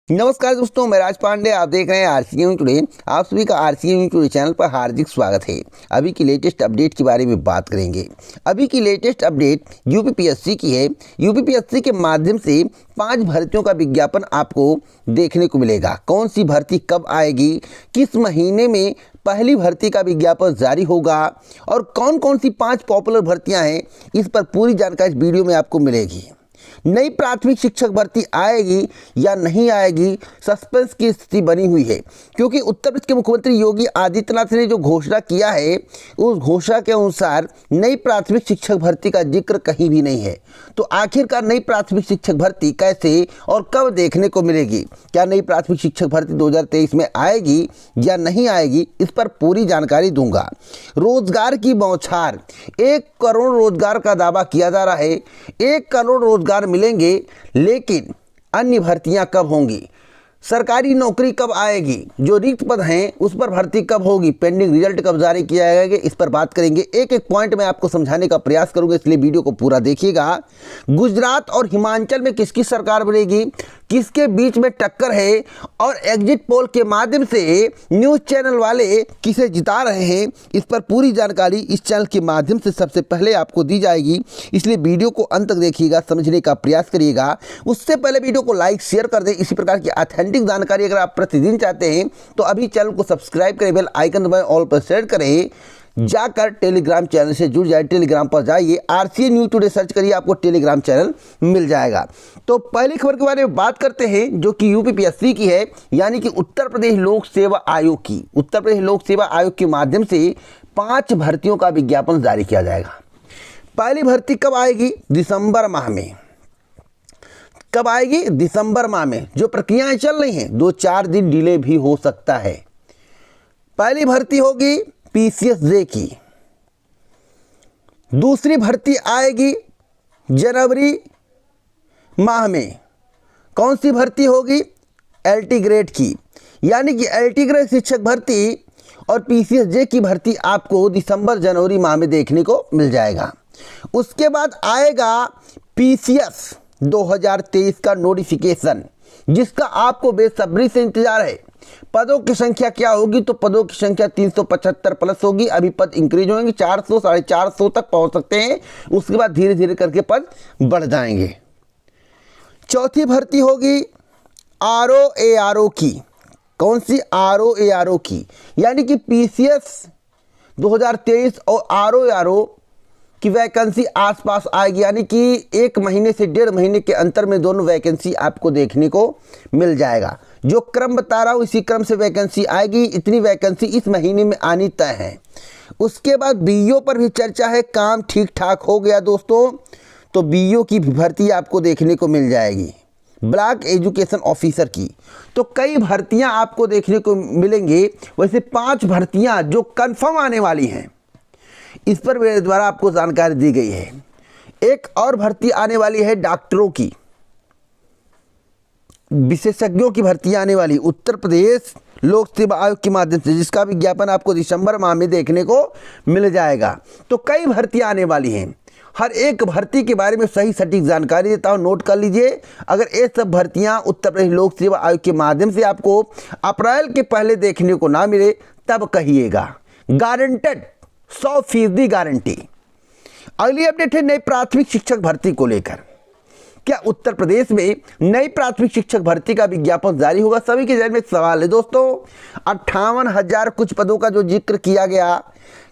नमस्कार दोस्तों, मैं राज पांडे। आप देख रहे हैं आरसीएम टुडे। आप सभी का आरसीएम टुडे चैनल पर हार्दिक स्वागत है। अभी की लेटेस्ट अपडेट के बारे में बात करेंगे। अभी की लेटेस्ट अपडेट यूपीपीएससी की है। यूपीपीएससी के माध्यम से 5 भर्तियों का विज्ञापन आपको देखने को मिलेगा। कौन सी भर्ती कब आएगी, किस महीने में पहली भर्ती का विज्ञापन जारी होगा और कौन कौन सी 5 पॉपुलर भर्तियाँ हैं, इस पर पूरी जानकारी इस वीडियो में आपको मिलेगी। नई प्राथमिक शिक्षक भर्ती आएगी या नहीं आएगी, सस्पेंस की स्थिति बनी हुई है, क्योंकि उत्तर प्रदेश के मुख्यमंत्री योगी आदित्यनाथ ने जो घोषणा किया है, उस घोषणा के अनुसार नई प्राथमिक शिक्षक भर्ती का जिक्र कहीं भी नहीं है। तो आखिरकार नई प्राथमिक शिक्षक भर्ती कैसे और कब देखने को मिलेगी, क्या नई प्राथमिक शिक्षक भर्ती 2023 में आएगी या नहीं आएगी, इस पर पूरी जानकारी दूंगा। रोजगार की बौछार, 1 करोड़ रोजगार का दावा किया जा रहा है। 1 करोड़ रोजगार मिलेंगे, लेकिन अन्य भर्तियां कब होंगी, सरकारी नौकरी कब आएगी, जो रिक्त पद हैं उस पर भर्ती कब होगी, पेंडिंग रिजल्ट कब जारी किया जाएगा, इस पर बात करेंगे। एक एक पॉइंट में आपको समझाने का प्रयास करूंगा, इसलिए वीडियो को पूरा देखिएगा। गुजरात और हिमाचल में किसकी सरकार बनेगी, किसके बीच में टक्कर है और एग्जिट पोल के माध्यम से न्यूज़ चैनल वाले किसे जिता रहे हैं, इस पर पूरी जानकारी इस चैनल के माध्यम से सबसे पहले आपको दी जाएगी। इसलिए वीडियो को अंत तक देखिएगा, समझने का प्रयास करिएगा। उससे पहले वीडियो को लाइक शेयर कर दें। इसी प्रकार की ऑथेंटिक जानकारी अगर आप प्रतिदिन चाहते हैं तो अभी चैनल को सब्सक्राइब करें, बेल आइकन दबाएं, ऑल पर सेट करें, जाकर टेलीग्राम चैनल से जुड़ जाए। टेलीग्राम पर जाइए, आरसीए न्यूज़ टुडे सर्च करिए, आपको टेलीग्राम चैनल मिल जाएगा। तो पहली खबर के बारे में बात करते हैं, जो कि यूपीपीएससी की है, यानी कि उत्तर प्रदेश लोक सेवा आयोग की। उत्तर प्रदेश लोक सेवा आयोग के माध्यम से 5 भर्तियों का विज्ञापन जारी किया जाएगा। पहली भर्ती कब आएगी, दिसंबर माह में। कब आएगी, दिसंबर माह में। जो प्रक्रियाएं चल रही हैं, 2-4 दिन डिले भी हो सकता है। पहली भर्ती होगी पीसीएसजे की। दूसरी भर्ती आएगी जनवरी माह में। कौन सी भर्ती होगी, एलटी ग्रेड की, यानी कि एलटी ग्रेड शिक्षक भर्ती और पीसीएसजे की भर्ती आपको दिसंबर जनवरी माह में देखने को मिल जाएगा। उसके बाद आएगा पीसीएस 2023 का नोटिफिकेशन, जिसका आपको बेसब्री से इंतजार है। पदों की संख्या क्या होगी, तो पदों की संख्या 375 प्लस होगी। अभी पद इंक्रीज होंगे, 400 450 तक पहुंच सकते हैं। उसके बाद धीरे धीरे करके पद बढ़ जाएंगे। चौथी भर्ती होगी आरओ की। कौन सी, आरओ की, यानी कि पीसीएस 2023 और आरओ की वैकेंसी आसपास आएगी, यानी कि 1 महीने से 1.5 महीने के अंतर में दोनों वैकेंसी आपको देखने को मिल जाएगा। जो क्रम बता रहा हूँ इसी क्रम से वैकेंसी आएगी। इतनी वैकेंसी इस महीने में आनी तय है। उसके बाद बीईओ पर भी चर्चा है। काम ठीक ठाक हो गया दोस्तों, तो बीईओ की भर्ती आपको देखने को मिल जाएगी, ब्लॉक एजुकेशन ऑफिसर की। तो कई भर्तियाँ आपको देखने को मिलेंगे। वैसे 5 भर्तियाँ जो कन्फर्म आने वाली हैं, इस पर मेरे द्वारा आपको जानकारी दी गई है। एक और भर्ती आने वाली है डॉक्टरों की, विशेषज्ञों की भर्ती आने वाली उत्तर प्रदेश लोक सेवा आयोग के माध्यम से, जिसका विज्ञापन आपको दिसंबर माह में देखने को मिल जाएगा। तो कई भर्तियां आने वाली हैं। हर एक भर्ती के बारे में सही सटीक जानकारी देता हूं, नोट कर लीजिए। अगर ये सब भर्तियां उत्तर प्रदेश लोक सेवा आयोग के माध्यम से आपको अप्रैल के पहले देखने को ना मिले, तब कहिएगा। Guaranteed, 100% guarantee. अगली अपडेट है नई प्राथमिक शिक्षक भर्ती को लेकर। क्या उत्तर प्रदेश में नई प्राथमिक शिक्षक भर्ती का विज्ञापन जारी होगा, सभी के जहन में सवाल है दोस्तों। 58,000 कुछ पदों का जो जिक्र किया गया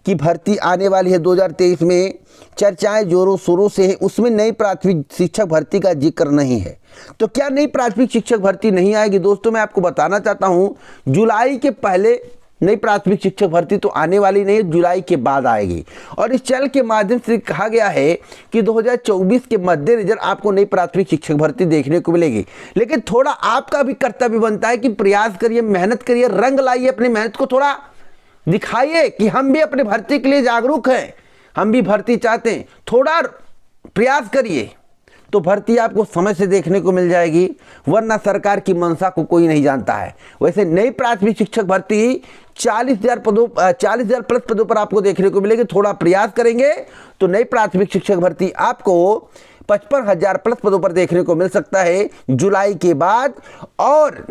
कि भर्ती आने वाली है 2023 में, चर्चाएं जोरों शोरों से है, उसमें नई प्राथमिक शिक्षक भर्ती का जिक्र नहीं है। तो क्या नई प्राथमिक शिक्षक भर्ती नहीं आएगी दोस्तों? मैं आपको बताना चाहता हूं, जुलाई के पहले नई प्राथमिक शिक्षक भर्ती तो आने वाली नहीं है, जुलाई के बाद आएगी। और इस चैनल के माध्यम से कहा गया है कि 2024 के मद्देनजर आपको नई प्राथमिक शिक्षक भर्ती देखने को मिलेगी। लेकिन थोड़ा आपका भी कर्तव्य बनता है कि प्रयास करिए, मेहनत करिए, रंग लाइए, अपनी मेहनत को थोड़ा दिखाइए कि हम भी अपने भर्ती के लिए जागरूक हैं, हम भी भर्ती चाहते हैं। थोड़ा प्रयास करिए तो भर्ती आपको समय से देखने को मिल जाएगी, वरना सरकार की मंशा को कोई नहीं जानता है। वैसे नई प्राथमिक शिक्षक भर्ती 40,000 पदों 40,000 प्लस पदों पर आपको देखने को मिलेगी। थोड़ा प्रयास करेंगे तो नई प्राथमिक शिक्षक भर्ती आपको 55,000 प्लस पदों पर देखने को मिल सकता है जुलाई के बाद। और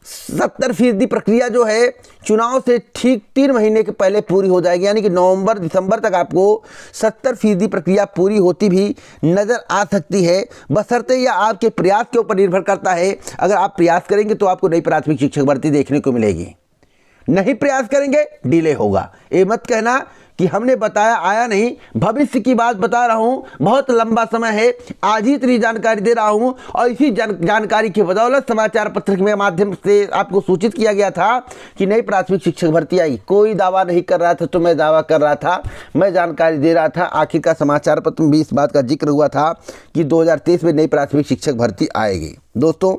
70% प्रक्रिया जो है चुनाव से ठीक 3 महीने के पहले पूरी हो जाएगी, यानी कि नवंबर दिसंबर तक आपको 70% प्रक्रिया पूरी होती भी नजर आ सकती है, बशर्ते यह आपके प्रयास के ऊपर निर्भर करता है। अगर आप प्रयास करेंगे तो आपको नई प्राथमिक शिक्षक भर्ती देखने को मिलेगी, नहीं प्रयास करेंगे डिले होगा। ये मत कहना कि हमने बताया आया नहीं, भविष्य की बात बता रहा हूं, बहुत लंबा समय है, आज ही इतनी जानकारी दे रहा हूं और इसी जानकारी की बदौलत समाचार पत्र के माध्यम से आपको सूचित किया गया था कि नई प्राथमिक शिक्षक भर्ती आई। कोई दावा नहीं कर रहा था तो मैं दावा कर रहा था, मैं जानकारी दे रहा था। आखिरकार समाचार पत्र में भी इस बात का जिक्र हुआ था कि 2023 में नई प्राथमिक शिक्षक भर्ती आएगी। दोस्तों,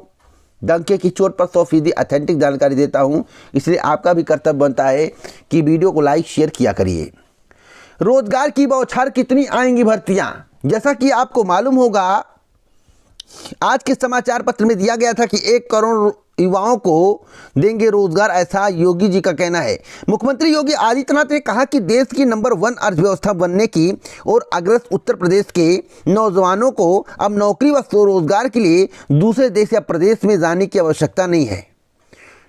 डंके की चोट पर 100% ऑथेंटिक जानकारी देता हूं, इसलिए आपका भी कर्तव्य बनता है कि वीडियो को लाइक शेयर किया करिए। रोजगार की बौछार कितनी आएंगी भर्तियां? जैसा कि आपको मालूम होगा, आज के समाचार पत्र में दिया गया था कि 1 करोड़ युवाओं को देंगे रोजगार, ऐसा योगी जी का कहना है। मुख्यमंत्री योगी आदित्यनाथ ने कहा कि देश की नंबर 1 अर्थव्यवस्था बनने की और अग्रसर उत्तर प्रदेश के नौजवानों को अब नौकरी व स्वरोजगार के लिए दूसरे देश या प्रदेश में जाने की आवश्यकता नहीं है।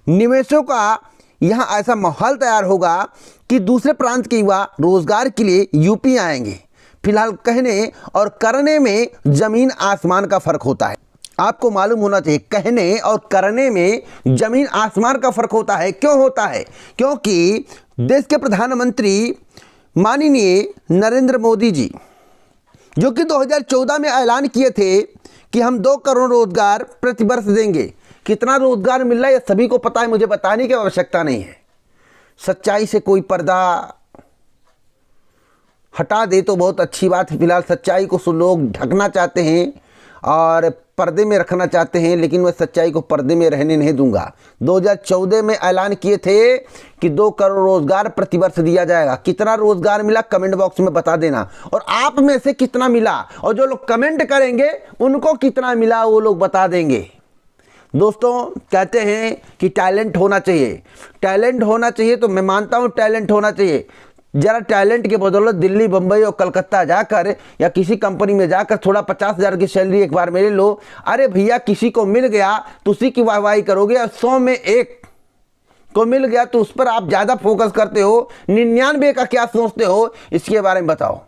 निवेशों का यहाँ ऐसा माहौल तैयार होगा कि दूसरे प्रांत के युवा रोजगार के लिए यूपी आएंगे। फिलहाल कहने और करने में जमीन आसमान का फर्क होता है, आपको मालूम होना चाहिए। कहने और करने में जमीन आसमान का फर्क होता है। क्यों होता है? क्योंकि देश के प्रधानमंत्री माननीय नरेंद्र मोदी जी, जो कि 2014 में ऐलान किए थे कि हम 2 करोड़ रोजगार प्रति वर्ष देंगे। कितना रोजगार मिल रहा है ये सभी को पता है, मुझे बताने की आवश्यकता नहीं है। सच्चाई से कोई पर्दा हटा दे तो बहुत अच्छी बात है। फिलहाल सच्चाई को लोग ढकना चाहते हैं और पर्दे में रखना चाहते हैं, लेकिन मैं सच्चाई को पर्दे में रहने नहीं दूंगा। 2014 में ऐलान किए थे कि 2 करोड़ रोजगार प्रति वर्ष दिया जाएगा। कितना रोजगार मिला कमेंट बॉक्स में बता देना, और आप में से कितना मिला, और जो लोग कमेंट करेंगे उनको कितना मिला वो लोग बता देंगे। दोस्तों, कहते हैं कि टैलेंट होना चाहिए, टैलेंट होना चाहिए, तो मैं मानता हूं टैलेंट होना चाहिए। जरा टैलेंट के बदौलत दिल्ली, बम्बई और कलकत्ता जाकर या किसी कंपनी में जाकर थोड़ा 50,000 की सैलरी एक बार मेरे लो। अरे भैया, किसी को मिल गया तो उसी की वाहवाही करोगे, और 100 में 1 को मिल गया तो उस पर आप ज़्यादा फोकस करते हो। 99 का क्या सोचते हो, इसके बारे में बताओ।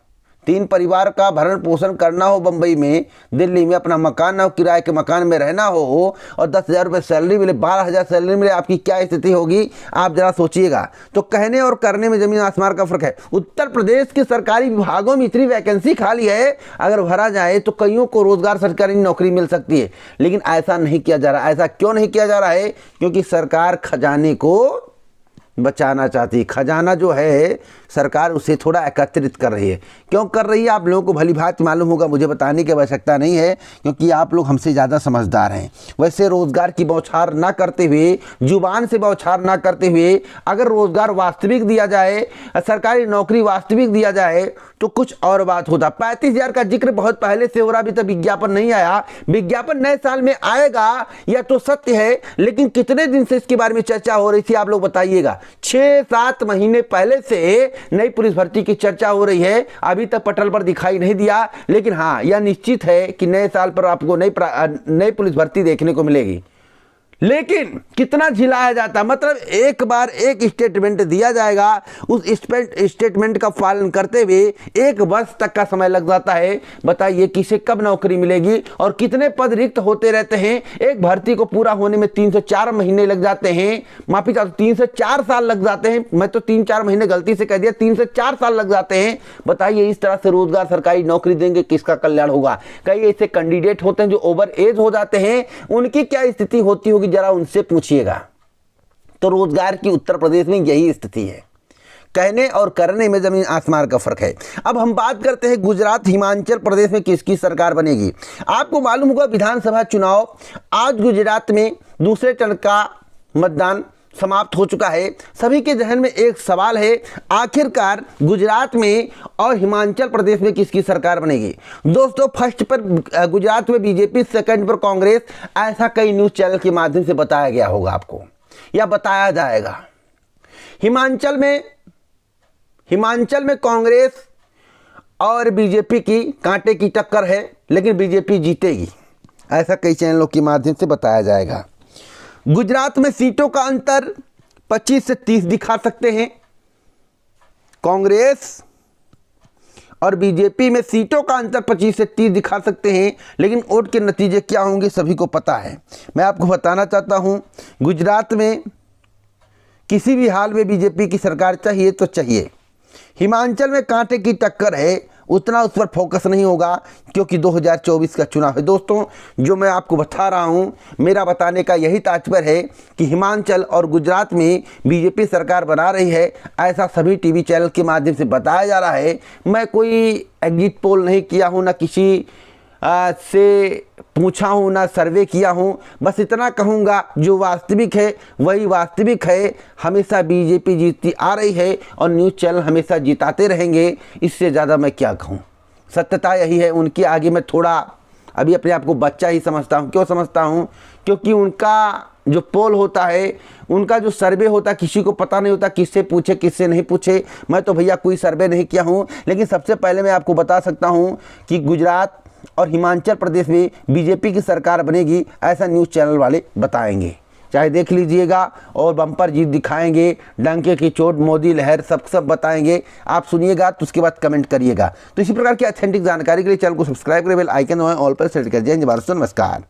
3 परिवार का भरण पोषण करना हो बम्बई में, दिल्ली में अपना मकान ना हो, किराए के मकान में रहना हो, और 10,000 रुपये सैलरी मिले, 12,000 सैलरी मिले, आपकी क्या स्थिति होगी आप जरा सोचिएगा। तो कहने और करने में जमीन आसमान का फर्क है। उत्तर प्रदेश के सरकारी विभागों में इतनी वैकेंसी खाली है, अगर भरा जाए तो कईयों को रोजगार, सरकारी नौकरी मिल सकती है, लेकिन ऐसा नहीं किया जा रहा। ऐसा क्यों नहीं किया जा रहा है? क्योंकि सरकार खजाने को बचाना चाहती है। खजाना जो है सरकार उसे थोड़ा एकत्रित कर रही है। क्यों कर रही है आप लोगों को भली भांति मालूम होगा, मुझे बताने की आवश्यकता नहीं है, क्योंकि आप लोग हमसे ज़्यादा समझदार हैं। वैसे रोजगार की बौछार ना करते हुए, जुबान से बौछार ना करते हुए, अगर रोजगार वास्तविक दिया जाए, सरकारी नौकरी वास्तविक दिया जाए तो कुछ और बात होता। 35,000 का जिक्र बहुत पहले से हो रहा, अभी तक विज्ञापन नहीं आया। विज्ञापन नए साल में आएगा यह तो सत्य है, लेकिन कितने दिन से इसके बारे में चर्चा हो रही थी आप लोग बताइएगा। 6-7 महीने पहले से नई पुलिस भर्ती की चर्चा हो रही है, अभी तक पटल पर दिखाई नहीं दिया। लेकिन हाँ, यह निश्चित है कि नए साल पर आपको नई पुलिस भर्ती देखने को मिलेगी। लेकिन कितना झिलाया जाता, मतलब एक बार एक स्टेटमेंट दिया जाएगा, उस स्टेटमेंट का पालन करते हुए 1 वर्ष तक का समय लग जाता है। बताइए किसे कब नौकरी मिलेगी और कितने पद रिक्त होते रहते हैं। एक भर्ती को पूरा होने में 3 से 4 महीने लग जाते हैं, माफी चाहता हूं 3 से 4 साल लग जाते हैं। मैं तो 3-4 महीने गलती से कह दिया, 3 से 4 साल लग जाते हैं। बताइए इस तरह से रोजगार, सरकारी नौकरी देंगे, किसका कल्याण होगा? कई ऐसे कैंडिडेट होते हैं जो ओवर एज हो जाते हैं, उनकी क्या स्थिति होती होगी जरा उनसे पूछिएगा। तो रोजगार की उत्तर प्रदेश में यही स्थिति है, कहने और करने में जमीन आसमान का फर्क है। अब हम बात करते हैं गुजरात, हिमाचल प्रदेश में किसकी सरकार बनेगी। आपको मालूम होगा विधानसभा चुनाव आज गुजरात में दूसरे चरण का मतदान समाप्त हो चुका है। सभी के जहन में एक सवाल है, आखिरकार गुजरात में और हिमाचल प्रदेश में किसकी सरकार बनेगी। दोस्तों, फर्स्ट पर गुजरात में बीजेपी, सेकंड पर कांग्रेस, ऐसा कई न्यूज़ चैनल के माध्यम से बताया गया होगा आपको, या बताया जाएगा। हिमाचल में कांग्रेस और बीजेपी की कांटे की टक्कर है। लेकिन बीजेपी जीतेगी, ऐसा कई चैनलों के माध्यम से बताया जाएगा। गुजरात में सीटों का अंतर 25 से 30 दिखा सकते हैं कांग्रेस, और बीजेपी में सीटों का अंतर 25 से 30 दिखा सकते हैं, लेकिन वोट के नतीजे क्या होंगे सभी को पता है। मैं आपको बताना चाहता हूं, गुजरात में किसी भी हाल में बीजेपी की सरकार चाहिए तो चाहिए। हिमाचल में कांटे की टक्कर है, उतना उस पर फोकस नहीं होगा क्योंकि 2024 का चुनाव है। दोस्तों, जो मैं आपको बता रहा हूं, मेरा बताने का यही तात्पर्य है कि हिमाचल और गुजरात में बीजेपी सरकार बना रही है, ऐसा सभी टीवी चैनल के माध्यम से बताया जा रहा है। मैं कोई एग्जिट पोल नहीं किया हूं, ना किसी से पूछा हूँ, ना सर्वे किया हूँ। बस इतना कहूँगा, जो वास्तविक है वही वास्तविक है। हमेशा बीजेपी जीतती आ रही है और न्यूज़ चैनल हमेशा जिताते रहेंगे। इससे ज़्यादा मैं क्या कहूँ, सत्यता यही है। उनके आगे मैं थोड़ा अभी अपने आप को बच्चा ही समझता हूँ। क्यों समझता हूँ? क्योंकि उनका जो पोल होता है, उनका जो सर्वे होता है, किसी को पता नहीं होता किससे पूछे किससे नहीं पूछे। मैं तो भैया कोई सर्वे नहीं किया हूँ, लेकिन सबसे पहले मैं आपको बता सकता हूँ कि गुजरात और हिमाचल प्रदेश में बीजेपी की सरकार बनेगी, ऐसा न्यूज़ चैनल वाले बताएंगे। चाहे देख लीजिएगा, और बम्पर जीत दिखाएंगे, डंके की चोट, मोदी लहर, सब बताएंगे। आप सुनिएगा तो उसके बाद कमेंट करिएगा। तो इसी प्रकार की ऑथेंटिक जानकारी के लिए चैनल को सब्सक्राइब करें, बेल आइकन दबाएं, ऑल पर सेट कर दिया। नमस्कार।